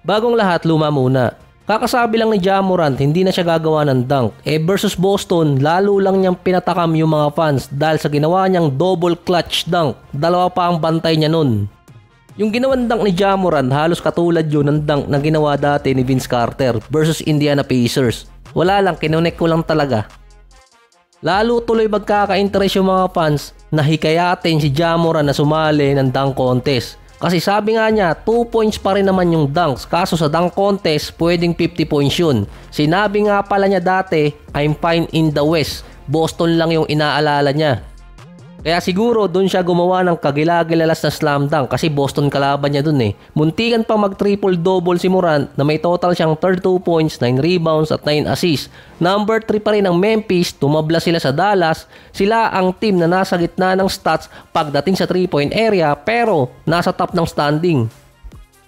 Bagong lahat, luma muna. Kakasabi lang ni Ja Morant, hindi na siya gagawa ng dunk. Versus Boston, lalo lang niyang pinatakam yung mga fans dahil sa ginawa niyang double clutch dunk. Dalawa pa ang bantay niya nun. Yung ginawang dunk ni Ja Morant, halos katulad yun ng dunk na ginawa dati ni Vince Carter versus Indiana Pacers. Wala lang, kinonek ko lang talaga. Lalo tuloy magkaka-interest yung mga fans na hikayatin si Ja Morant na sumali ng dunk contest. Kasi sabi nga niya, 2 points pa rin naman yung dunks. Kaso sa dunk contest, pwedeng 50 points yun. Sinabi nga pala niya dati, I'm fine in the West. Boston lang yung inaalala niya. Kaya siguro doon siya gumawa ng kagilagilalas na slam dunk kasi Boston kalaban niya doon eh. Muntikan pa mag triple-double si Morant na may total siyang 32 points, 9 rebounds at 9 assists. Number 3 pa rin ang Memphis, tumabla sila sa Dallas. Sila ang team na nasa gitna ng stats pagdating sa 3-point area pero nasa top ng standing.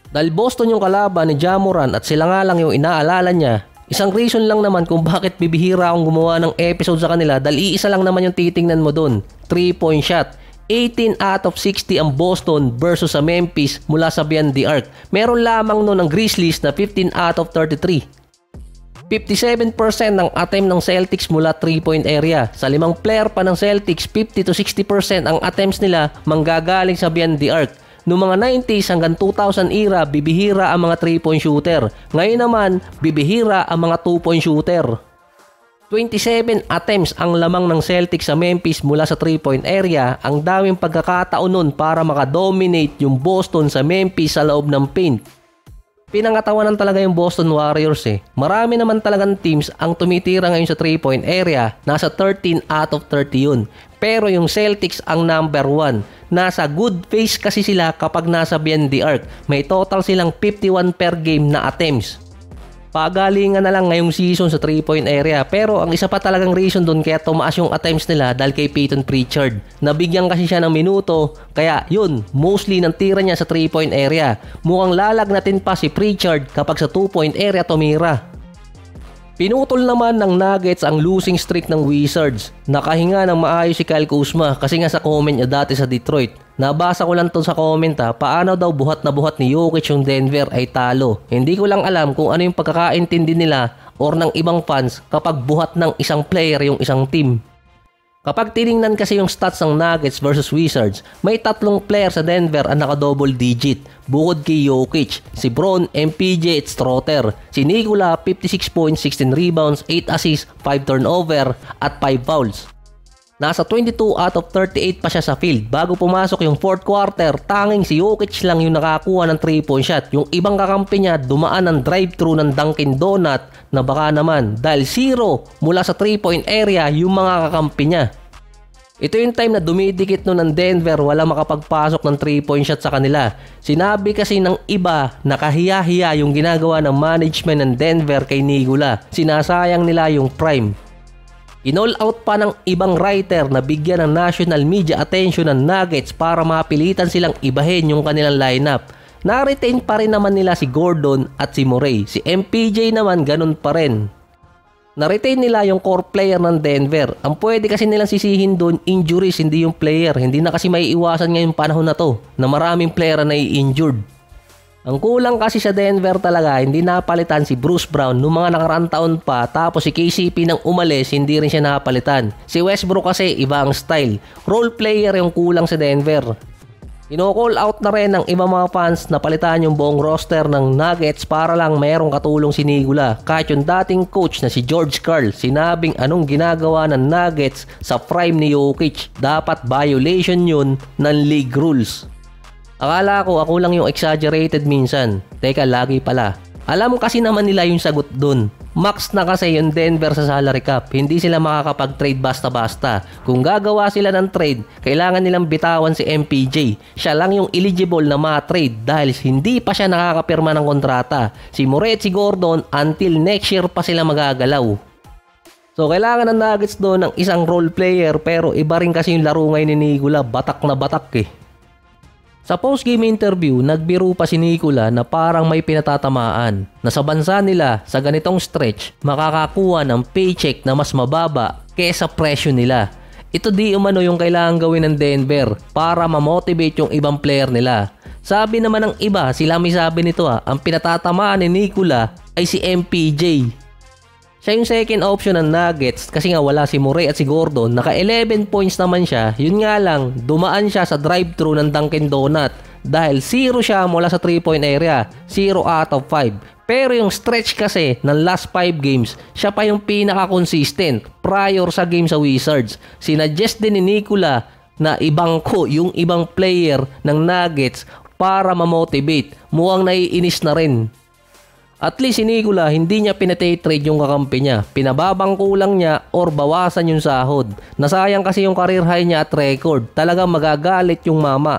Dahil Boston yung kalaban ni Ja Morant at sila nga lang yung inaalala niya, isang reason lang naman kung bakit bibihira akong gumawa ng episode sa kanila dahil iisa lang naman yung titingnan mo dun. 3-point shot. 18 out of 60 ang Boston versus sa Memphis mula sa beyond the arc. Meron lamang nun ang Grizzlies na 15 out of 33. 57% ng attempt ng Celtics mula 3-point area. Sa 5 player pa ng Celtics, 50 to 60% ang attempts nila manggagaling sa beyond the arc. Noong mga 90s hanggang 2000 era, bibihira ang mga 3-point shooter. Ngayon naman, bibihira ang mga 2-point shooter. 27 attempts ang lamang ng Celtics sa Memphis mula sa 3-point area. Ang daming pagkakataon nun para makadominate yung Boston sa Memphis sa loob ng paint. Pinangatawanan talaga yung Boston Warriors eh. Marami naman talagang teams ang tumitira ngayon sa 3-point area. Nasa 13 out of 30 yun. Pero yung Celtics ang number 1. Nasa good pace kasi sila kapag nasa beyond the arc. May total silang 51 per game na attempts. Pagalingan na lang ngayong season sa 3-point area. Pero ang isa pa talagang reason doon kaya tumaas yung attempts nila dahil kay Peyton Pritchard. Nabigyan kasi siya ng minuto. Kaya yun, mostly ng tira niya sa 3-point area. Mukhang lalagnatin pa si Pritchard kapag sa 2-point area tumira. Pinutol naman ng Nuggets ang losing streak ng Wizards. Nakahinga ng maayos si Kyle Kuzma kasi nga sa comment niya dati sa Detroit. Nabasa ko lang to sa comment paano daw buhat na buhat ni Jokic yung Denver ay talo. Hindi ko lang alam kung ano yung pagkakaintindi nila or ng ibang fans kapag buhat ng isang player yung isang team. Kapag tiningnan kasi yung stats ng Nuggets versus Wizards, may 3 player sa Denver ang naka-double digit. Bukod kay Jokic, si Bron, MPJ at Strotter. Si Nikola, 56 points, 16 rebounds, 8 assists, 5 turnover at 5 fouls. Nasa 22 out of 38 pa siya sa field. Bago pumasok yung 4th quarter, tanging si Jokic lang yung nakakuha ng 3-point shot. Yung ibang kakampi niya dumaan ng drive-thru ng Dunkin Donut na baka naman dahil 0 mula sa 3-point area yung mga kakampi niya. Ito yung time na dumidikit no ng Denver, wala makapagpasok ng 3-point shot sa kanila. Sinabi kasi ng iba na kahiya-hiya yung ginagawa ng management ng Denver kay Nikola. Sinasayang nila yung prime. In-all out pa ng ibang writer na bigyan ng national media attention ng Nuggets para mapilitan silang ibahin yung kanilang lineup. Na-retain pa rin naman nila si Gordon at si Murray. Si MPJ naman ganun pa rin. Na-retain nila yung core player ng Denver. Ang pwede kasi nilang sisihin doon, injuries, hindi yung player. Hindi na kasi may iwasan ngayong panahon na to na maraming player na i-injured. Ang kulang kasi sa Denver talaga, hindi napalitan si Bruce Brown noong mga nakaraang taon pa, tapos si KCP nang umalis, hindi rin siya napalitan. Si Westbrook kasi iba ang style. Role player yung kulang sa Denver. Ino-call out na rin ng ibang mga fans na palitan yung buong roster ng Nuggets para lang mayroong katulong si Nikola. Kahit yung dating coach na si George Karl, sinabing anong ginagawa ng Nuggets sa prime ni Jokic. Dapat violation yun ng league rules. Akala ko ako lang yung exaggerated minsan. Teka, lagi pala. Alam kasi naman nila yung sagot dun. Max na kasi yung Denver sa salary cap. Hindi sila makakapag-trade basta-basta. Kung gagawa sila ng trade, kailangan nilang bitawan si MPJ. Siya lang yung eligible na ma-trade dahil hindi pa siya nakakapirma ng kontrata. Si Murray at si Gordon until next year pa sila magagalaw. So kailangan ng Nuggets doon ng isang role player pero iba rin kasi yung laro ngayon ni Nikola. Batak na batak eh. Sa post-game interview, nagbiro pa si Nikola na parang may pinatatamaan na sa bansa nila sa ganitong stretch makakakuha ng paycheck na mas mababa kesa presyo nila. Ito di umano yung kailangan gawin ng Denver para ma-motivate yung ibang player nila. Sabi naman ng iba, sila may sabi nito ang pinatatamaan ni Nikola ay si MPJ. Siya yung second option ng Nuggets kasi nga wala si Murray at si Gordon. Naka 11 points naman siya. Yun nga lang, dumaan siya sa drive-thru ng Dunkin Donut dahil 0 siya mula sa 3-point area. 0 out of 5. Pero yung stretch kasi ng last 5 games, siya pa yung pinaka-consistent prior sa game sa Wizards. Sinuggest din ni Nikola na ibangko yung ibang player ng Nuggets para ma-motivate. Mukhang naiinis na rin. At least si Nikola hindi niya pinatay-trade yung kakampi niya. Pinababangko lang niya or bawasan yung sahod. Nasayang kasi yung career high niya at record. Talagang magagalit yung mama.